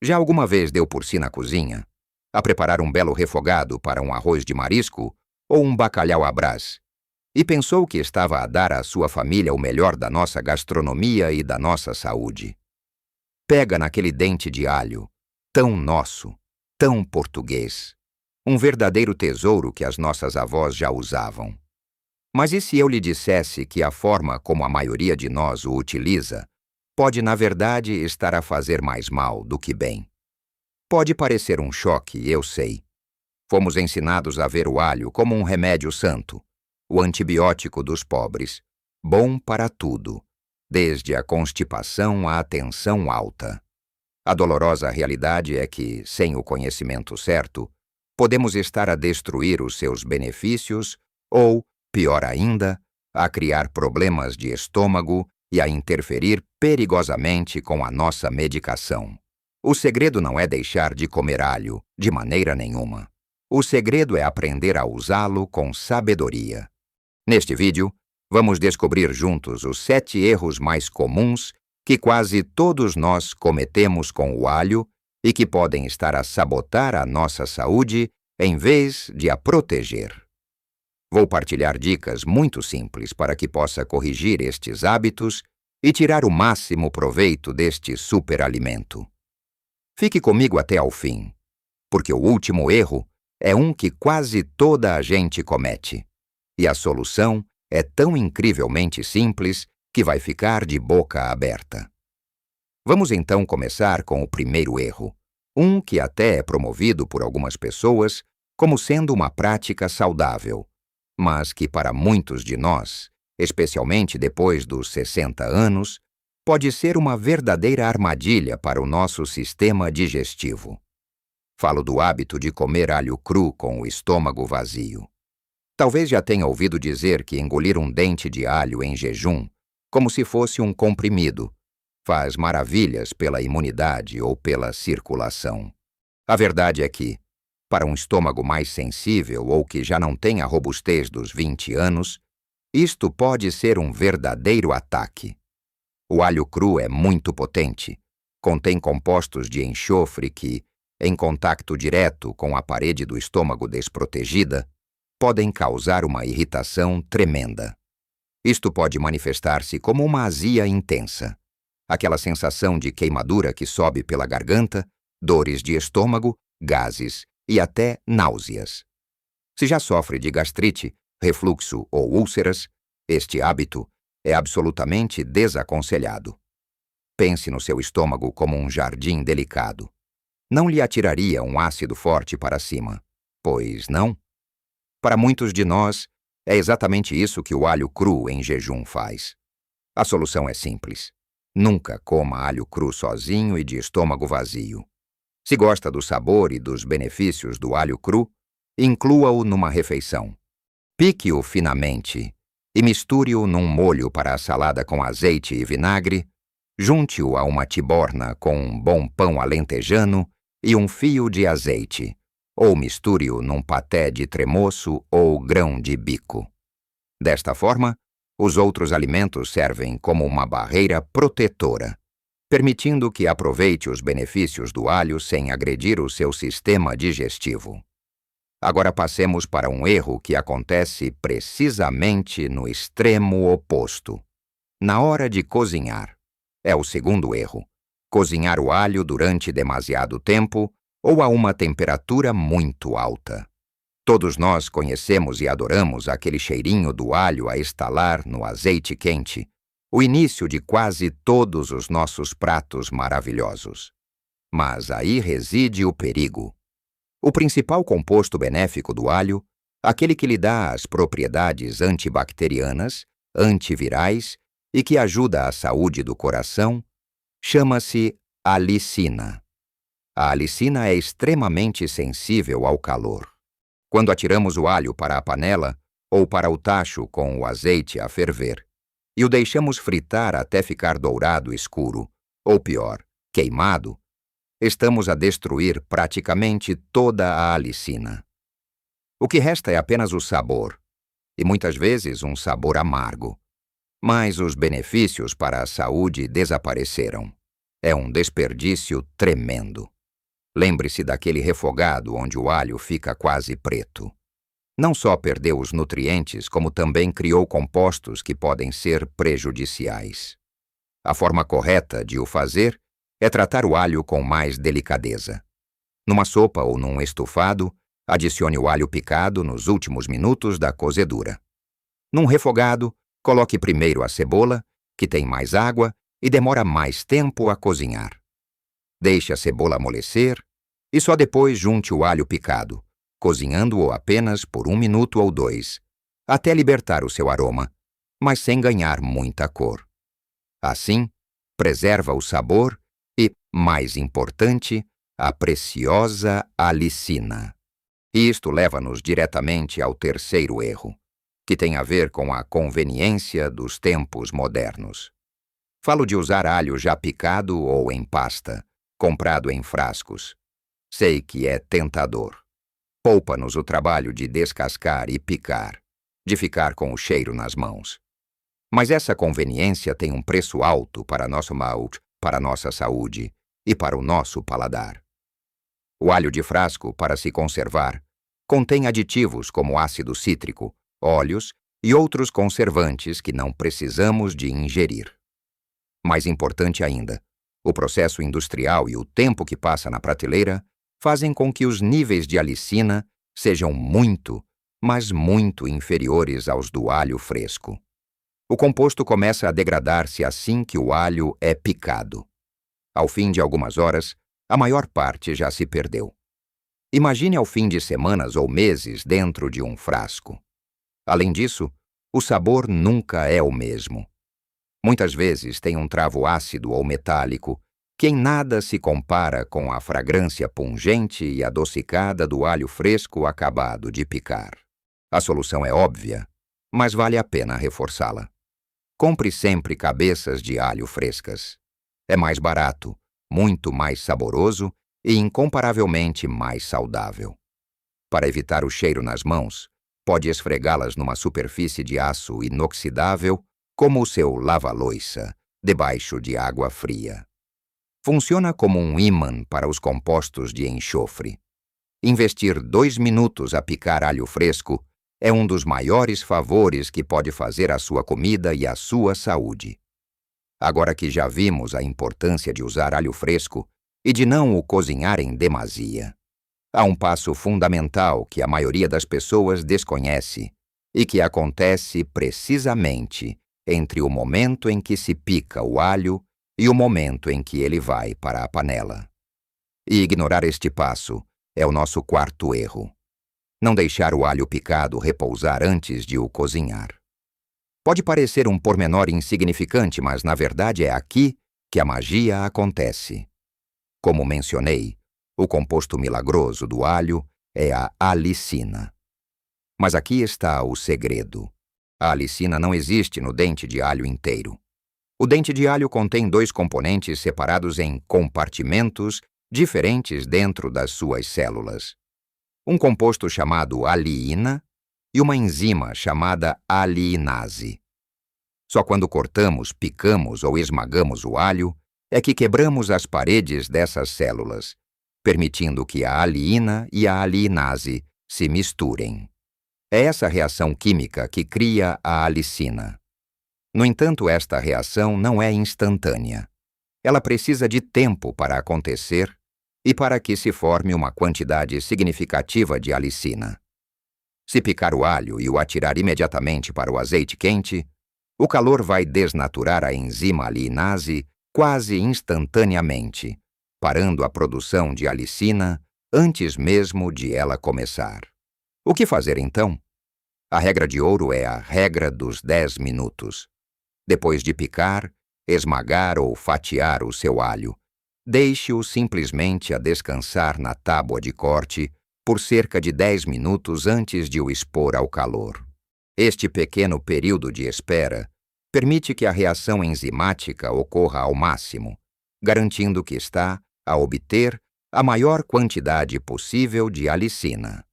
Já alguma vez deu por si na cozinha, a preparar um belo refogado para um arroz de marisco ou um bacalhau à brás, e pensou que estava a dar à sua família o melhor da nossa gastronomia e da nossa saúde? Pega naquele dente de alho, tão nosso, tão português, um verdadeiro tesouro que as nossas avós já usavam. Mas e se eu lhe dissesse que a forma como a maioria de nós o utiliza pode, na verdade, estar a fazer mais mal do que bem? Pode parecer um choque, eu sei. Fomos ensinados a ver o alho como um remédio santo, o antibiótico dos pobres, bom para tudo, desde a constipação à tensão alta. A dolorosa realidade é que, sem o conhecimento certo, podemos estar a destruir os seus benefícios ou, pior ainda, a criar problemas de estômago e a interferir perigosamente com a nossa medicação. O segredo não é deixar de comer alho, de maneira nenhuma. O segredo é aprender a usá-lo com sabedoria. Neste vídeo, vamos descobrir juntos os 7 erros mais comuns que quase todos nós cometemos com o alho e que podem estar a sabotar a nossa saúde em vez de a proteger. Vou partilhar dicas muito simples para que possa corrigir estes hábitos e tirar o máximo proveito deste superalimento. Fique comigo até ao fim, porque o último erro é um que quase toda a gente comete, e a solução é tão incrivelmente simples que vai ficar de boca aberta. Vamos então começar com o primeiro erro, um que até é promovido por algumas pessoas como sendo uma prática saudável, mas que para muitos de nós, especialmente depois dos 60 anos, pode ser uma verdadeira armadilha para o nosso sistema digestivo. Falo do hábito de comer alho cru com o estômago vazio. Talvez já tenha ouvido dizer que engolir um dente de alho em jejum, como se fosse um comprimido, faz maravilhas pela imunidade ou pela circulação. A verdade é que, para um estômago mais sensível ou que já não tem a robustez dos 20 anos, isto pode ser um verdadeiro ataque. O alho cru é muito potente, contém compostos de enxofre que, em contato direto com a parede do estômago desprotegida, podem causar uma irritação tremenda. Isto pode manifestar-se como uma azia intensa, aquela sensação de queimadura que sobe pela garganta, dores de estômago, gases e até náuseas. Se já sofre de gastrite, refluxo ou úlceras, este hábito é absolutamente desaconselhado. Pense no seu estômago como um jardim delicado. Não lhe atiraria um ácido forte para cima, pois não? Para muitos de nós, é exatamente isso que o alho cru em jejum faz. A solução é simples. Nunca coma alho cru sozinho e de estômago vazio. Se gosta do sabor e dos benefícios do alho cru, inclua-o numa refeição. Pique-o finamente e misture-o num molho para a salada com azeite e vinagre, junte-o a uma tiborna com um bom pão alentejano e um fio de azeite, ou misture-o num paté de tremoço ou grão de bico. Desta forma, os outros alimentos servem como uma barreira protetora, permitindo que aproveite os benefícios do alho sem agredir o seu sistema digestivo. Agora passemos para um erro que acontece precisamente no extremo oposto. Na hora de cozinhar. É o segundo erro. Cozinhar o alho durante demasiado tempo ou a uma temperatura muito alta. Todos nós conhecemos e adoramos aquele cheirinho do alho a estalar no azeite quente, o início de quase todos os nossos pratos maravilhosos. Mas aí reside o perigo. O principal composto benéfico do alho, aquele que lhe dá as propriedades antibacterianas, antivirais e que ajuda a saúde do coração, chama-se alicina. A alicina é extremamente sensível ao calor. Quando atiramos o alho para a panela ou para o tacho com o azeite a ferver e o deixamos fritar até ficar dourado escuro, ou pior, queimado, estamos a destruir praticamente toda a alicina. O que resta é apenas o sabor, e muitas vezes um sabor amargo. Mas os benefícios para a saúde desapareceram. É um desperdício tremendo. Lembre-se daquele refogado onde o alho fica quase preto. Não só perdeu os nutrientes, como também criou compostos que podem ser prejudiciais. A forma correta de o fazer é tratar o alho com mais delicadeza. Numa sopa ou num estofado, adicione o alho picado nos últimos minutos da cozedura. Num refogado, coloque primeiro a cebola, que tem mais água e demora mais tempo a cozinhar. Deixe a cebola amolecer e só depois junte o alho picado, cozinhando-o apenas por 1 minuto ou 2, até libertar o seu aroma, mas sem ganhar muita cor. Assim, preserva o sabor e, mais importante, a preciosa alicina. E isto leva-nos diretamente ao terceiro erro, que tem a ver com a conveniência dos tempos modernos. Falo de usar alho já picado ou em pasta, comprado em frascos. Sei que é tentador. Poupa-nos o trabalho de descascar e picar, de ficar com o cheiro nas mãos. Mas essa conveniência tem um preço alto para nosso malte, para nossa saúde e para o nosso paladar. O alho de frasco, para se conservar, contém aditivos como ácido cítrico, óleos e outros conservantes que não precisamos de ingerir. Mais importante ainda, o processo industrial e o tempo que passa na prateleira fazem com que os níveis de alicina sejam muito, mas muito inferiores aos do alho fresco. O composto começa a degradar-se assim que o alho é picado. Ao fim de algumas horas, a maior parte já se perdeu. Imagine ao fim de semanas ou meses dentro de um frasco. Além disso, o sabor nunca é o mesmo. Muitas vezes tem um travo ácido ou metálico, que em nada se compara com a fragrância pungente e adocicada do alho fresco acabado de picar. A solução é óbvia, mas vale a pena reforçá-la. Compre sempre cabeças de alho frescas. É mais barato, muito mais saboroso e incomparavelmente mais saudável. Para evitar o cheiro nas mãos, pode esfregá-las numa superfície de aço inoxidável, como o seu lava-loiça, debaixo de água fria. Funciona como um ímã para os compostos de enxofre. Investir 2 minutos a picar alho fresco é um dos maiores favores que pode fazer à sua comida e à sua saúde. Agora que já vimos a importância de usar alho fresco e de não o cozinhar em demasia, há um passo fundamental que a maioria das pessoas desconhece e que acontece precisamente entre o momento em que se pica o alho e o momento em que ele vai para a panela. E ignorar este passo é o nosso quarto erro. Não deixar o alho picado repousar antes de o cozinhar. Pode parecer um pormenor insignificante, mas na verdade é aqui que a magia acontece. Como mencionei, o composto milagroso do alho é a alicina. Mas aqui está o segredo. A alicina não existe no dente de alho inteiro. O dente de alho contém 2 componentes separados em compartimentos diferentes dentro das suas células. Um composto chamado aliina e uma enzima chamada aliinase. Só quando cortamos, picamos ou esmagamos o alho é que quebramos as paredes dessas células, permitindo que a aliina e a aliinase se misturem. É essa reação química que cria a alicina. No entanto, esta reação não é instantânea. Ela precisa de tempo para acontecer e para que se forme uma quantidade significativa de alicina. Se picar o alho e o atirar imediatamente para o azeite quente, o calor vai desnaturar a enzima aliinase quase instantaneamente, parando a produção de alicina antes mesmo de ela começar. O que fazer então? A regra de ouro é a regra dos 10 minutos. Depois de picar, esmagar ou fatiar o seu alho, deixe-o simplesmente a descansar na tábua de corte por cerca de 10 minutos antes de o expor ao calor. Este pequeno período de espera permite que a reação enzimática ocorra ao máximo, garantindo que está a obter a maior quantidade possível de alicina.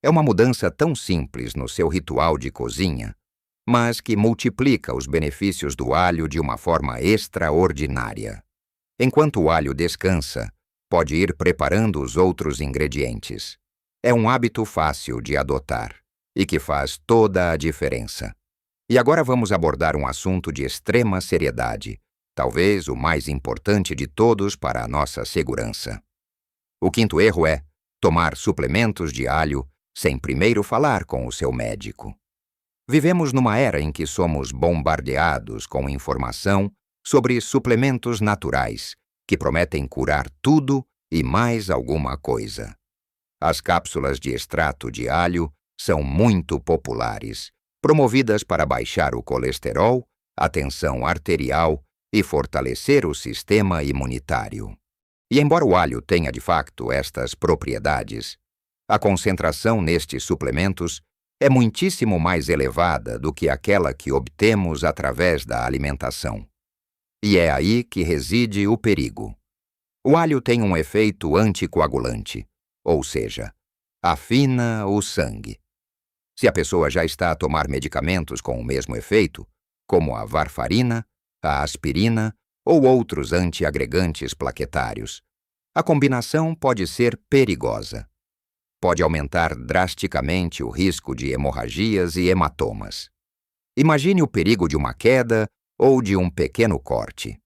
É uma mudança tão simples no seu ritual de cozinha, mas que multiplica os benefícios do alho de uma forma extraordinária. Enquanto o alho descansa, pode ir preparando os outros ingredientes. É um hábito fácil de adotar e que faz toda a diferença. E agora vamos abordar um assunto de extrema seriedade, talvez o mais importante de todos para a nossa segurança. O quinto erro é tomar suplementos de alho sem primeiro falar com o seu médico. Vivemos numa era em que somos bombardeados com informação sobre suplementos naturais que prometem curar tudo e mais alguma coisa. As cápsulas de extrato de alho são muito populares, promovidas para baixar o colesterol, a tensão arterial e fortalecer o sistema imunitário. E embora o alho tenha de facto estas propriedades, a concentração nestes suplementos é muitíssimo mais elevada do que aquela que obtemos através da alimentação. E é aí que reside o perigo. O alho tem um efeito anticoagulante, ou seja, afina o sangue. Se a pessoa já está a tomar medicamentos com o mesmo efeito, como a varfarina, a aspirina ou outros antiagregantes plaquetários, a combinação pode ser perigosa. Pode aumentar drasticamente o risco de hemorragias e hematomas. Imagine o perigo de uma queda ou de um pequeno corte.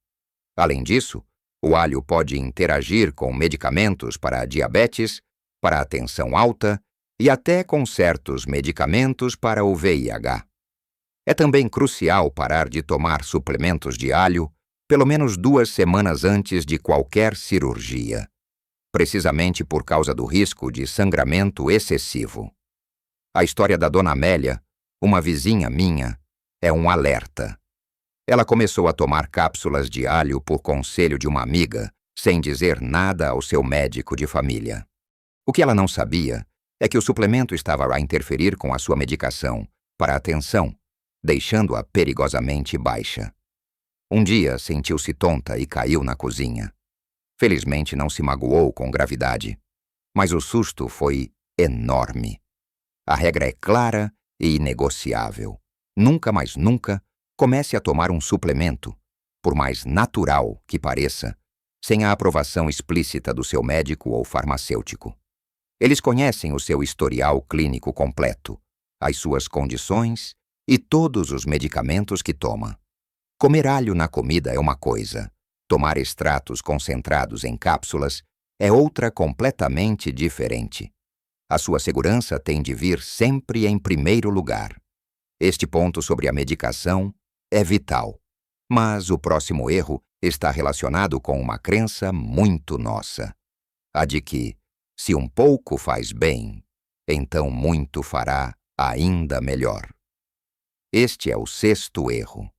Além disso, o alho pode interagir com medicamentos para a diabetes, para a tensão alta e até com certos medicamentos para o VIH. É também crucial parar de tomar suplementos de alho pelo menos 2 semanas antes de qualquer cirurgia, precisamente por causa do risco de sangramento excessivo. A história da Dona Amélia, uma vizinha minha, é um alerta. Ela começou a tomar cápsulas de alho por conselho de uma amiga, sem dizer nada ao seu médico de família. O que ela não sabia é que o suplemento estava a interferir com a sua medicação para a tensão, deixando-a perigosamente baixa. Um dia sentiu-se tonta e caiu na cozinha. Felizmente não se magoou com gravidade, mas o susto foi enorme. A regra é clara e inegociável. Nunca mais nunca comece a tomar um suplemento, por mais natural que pareça, sem a aprovação explícita do seu médico ou farmacêutico. Eles conhecem o seu historial clínico completo, as suas condições e todos os medicamentos que toma. Comer alho na comida é uma coisa, tomar extratos concentrados em cápsulas é outra completamente diferente. A sua segurança tem de vir sempre em primeiro lugar. Este ponto sobre a medicação é vital, mas o próximo erro está relacionado com uma crença muito nossa, a de que, se um pouco faz bem, então muito fará ainda melhor. Este é o 6º erro.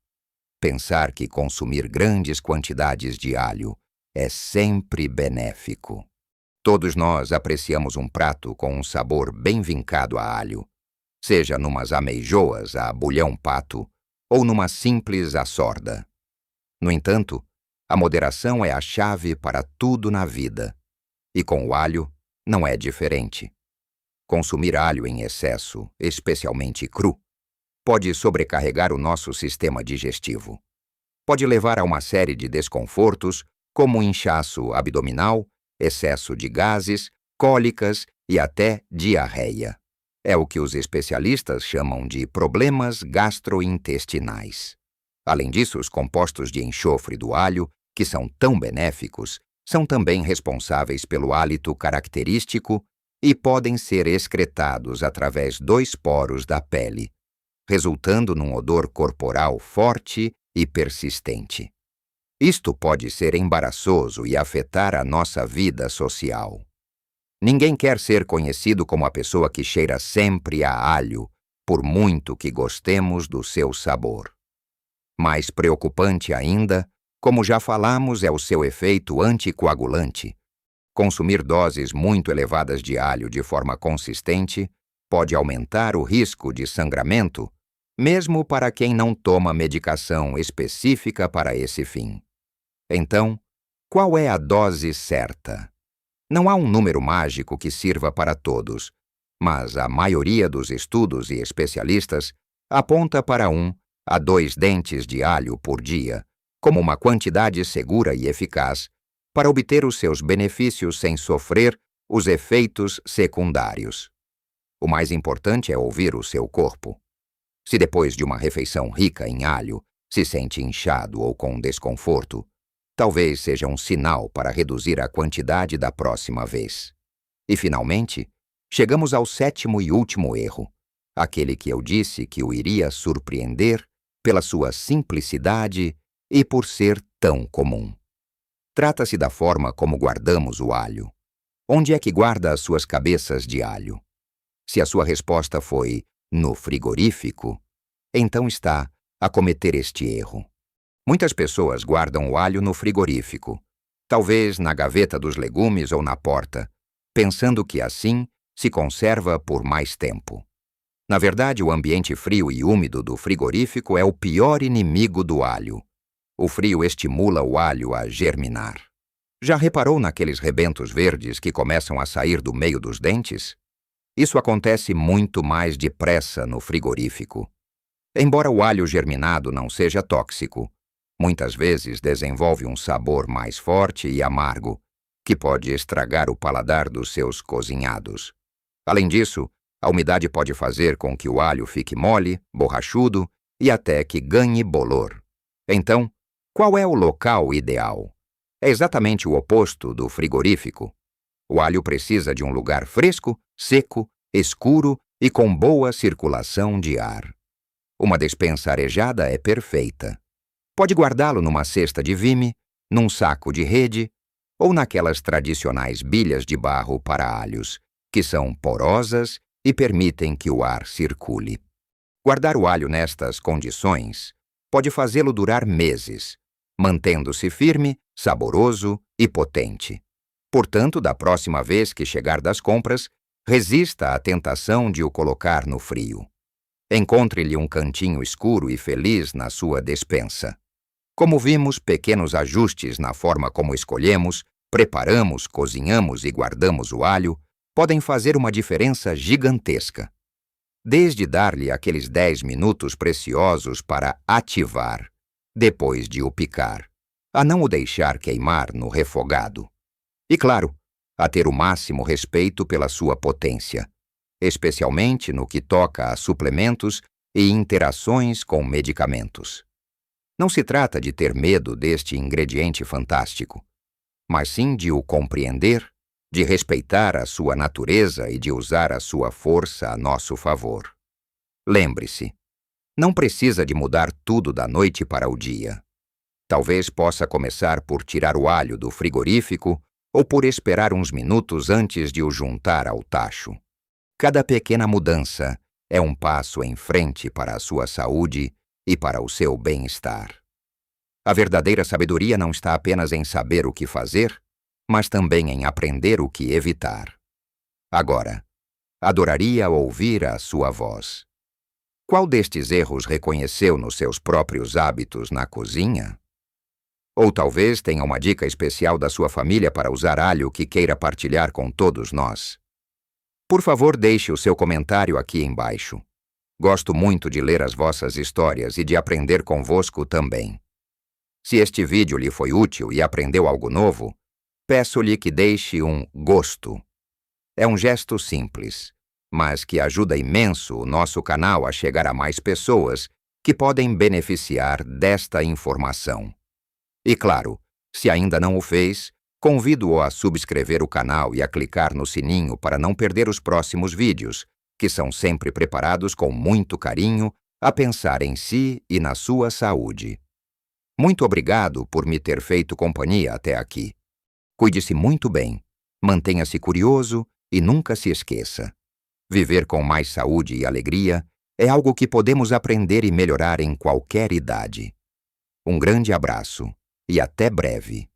Pensar que consumir grandes quantidades de alho é sempre benéfico. Todos nós apreciamos um prato com um sabor bem vincado a alho, seja numas ameijoas a bulhão pato ou numa simples assorda. No entanto, a moderação é a chave para tudo na vida, e com o alho não é diferente. Consumir alho em excesso, especialmente cru, pode sobrecarregar o nosso sistema digestivo. Pode levar a uma série de desconfortos, como inchaço abdominal, excesso de gases, cólicas e até diarreia. É o que os especialistas chamam de problemas gastrointestinais. Além disso, os compostos de enxofre do alho, que são tão benéficos, são também responsáveis pelo hálito característico e podem ser excretados através dos poros da pele, resultando num odor corporal forte e persistente. Isto pode ser embaraçoso e afetar a nossa vida social. Ninguém quer ser conhecido como a pessoa que cheira sempre a alho, por muito que gostemos do seu sabor. Mais preocupante ainda, como já falamos, é o seu efeito anticoagulante. Consumir doses muito elevadas de alho de forma consistente pode aumentar o risco de sangramento, mesmo para quem não toma medicação específica para esse fim. Então, qual é a dose certa? Não há um número mágico que sirva para todos, mas a maioria dos estudos e especialistas aponta para 1 a 2 dentes de alho por dia, como uma quantidade segura e eficaz para obter os seus benefícios sem sofrer os efeitos secundários. O mais importante é ouvir o seu corpo. Se depois de uma refeição rica em alho se sente inchado ou com desconforto, talvez seja um sinal para reduzir a quantidade da próxima vez. E, finalmente, chegamos ao 7º e último erro, aquele que eu disse que o iria surpreender pela sua simplicidade e por ser tão comum. Trata-se da forma como guardamos o alho. Onde é que guarda as suas cabeças de alho? Se a sua resposta foi no frigorífico, então está a cometer este erro. Muitas pessoas guardam o alho no frigorífico, talvez na gaveta dos legumes ou na porta, pensando que assim se conserva por mais tempo. Na verdade, o ambiente frio e úmido do frigorífico é o pior inimigo do alho. O frio estimula o alho a germinar. Já reparou naqueles rebentos verdes que começam a sair do meio dos dentes? Isso acontece muito mais depressa no frigorífico. Embora o alho germinado não seja tóxico, muitas vezes desenvolve um sabor mais forte e amargo, que pode estragar o paladar dos seus cozinhados. Além disso, a umidade pode fazer com que o alho fique mole, borrachudo e até que ganhe bolor. Então, qual é o local ideal? É exatamente o oposto do frigorífico. O alho precisa de um lugar fresco, seco, escuro e com boa circulação de ar. Uma despensa arejada é perfeita. Pode guardá-lo numa cesta de vime, num saco de rede ou naquelas tradicionais bilhas de barro para alhos, que são porosas e permitem que o ar circule. Guardar o alho nestas condições pode fazê-lo durar meses, mantendo-se firme, saboroso e potente. Portanto, da próxima vez que chegar das compras, resista à tentação de o colocar no frio. Encontre-lhe um cantinho escuro e feliz na sua despensa. Como vimos, pequenos ajustes na forma como escolhemos, preparamos, cozinhamos e guardamos o alho podem fazer uma diferença gigantesca. Desde dar-lhe aqueles 10 minutos preciosos para ativar, depois de o picar, a não o deixar queimar no refogado. E claro, a ter o máximo respeito pela sua potência, especialmente no que toca a suplementos e interações com medicamentos. Não se trata de ter medo deste ingrediente fantástico, mas sim de o compreender, de respeitar a sua natureza e de usar a sua força a nosso favor. Lembre-se, não precisa de mudar tudo da noite para o dia. Talvez possa começar por tirar o alho do frigorífico ou por esperar uns minutos antes de o juntar ao tacho. Cada pequena mudança é um passo em frente para a sua saúde e para o seu bem-estar. A verdadeira sabedoria não está apenas em saber o que fazer, mas também em aprender o que evitar. Agora, adoraria ouvir a sua voz. Qual destes erros reconheceu nos seus próprios hábitos na cozinha? Ou talvez tenha uma dica especial da sua família para usar alho que queira partilhar com todos nós. Por favor, deixe o seu comentário aqui embaixo. Gosto muito de ler as vossas histórias e de aprender convosco também. Se este vídeo lhe foi útil e aprendeu algo novo, peço-lhe que deixe um gosto. É um gesto simples, mas que ajuda imenso o nosso canal a chegar a mais pessoas que podem beneficiar desta informação. E claro, se ainda não o fez, convido-o a subscrever o canal e a clicar no sininho para não perder os próximos vídeos, que são sempre preparados com muito carinho a pensar em si e na sua saúde. Muito obrigado por me ter feito companhia até aqui. Cuide-se muito bem, mantenha-se curioso e nunca se esqueça. Viver com mais saúde e alegria é algo que podemos aprender e melhorar em qualquer idade. Um grande abraço e até breve.